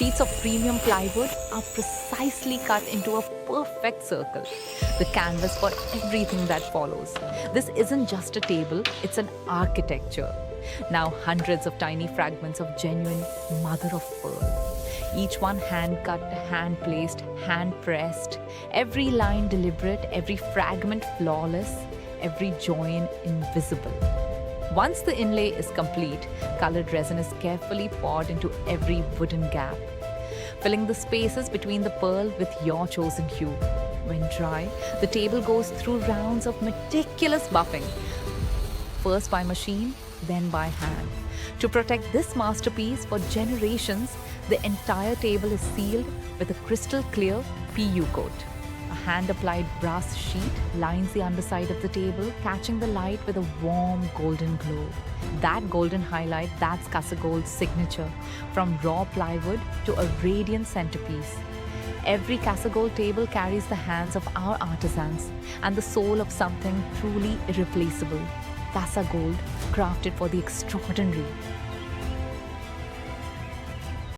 Sheets of premium plywood are precisely cut into a perfect circle, the canvas for everything that follows. This isn't just a table, it's an architecture. Now hundreds of tiny fragments of genuine mother of pearl. Each one hand-cut, hand-placed, hand-pressed, every line deliberate, every fragment flawless, every join invisible. Once the inlay is complete, colored resin is carefully poured into every wooden gap, filling the spaces between the pearl with your chosen hue. When dry, the table goes through rounds of meticulous buffing, first by machine, then by hand. To protect this masterpiece for generations, the entire table is sealed with a crystal clear PU coat. A hand-applied brass sheet lines the underside of the table, catching the light with a warm golden glow. That golden highlight, that's CasaGold's signature, from raw plywood to a radiant centerpiece. Every CasaGold table carries the hands of our artisans and the soul of something truly irreplaceable. CasaGold, crafted for the extraordinary.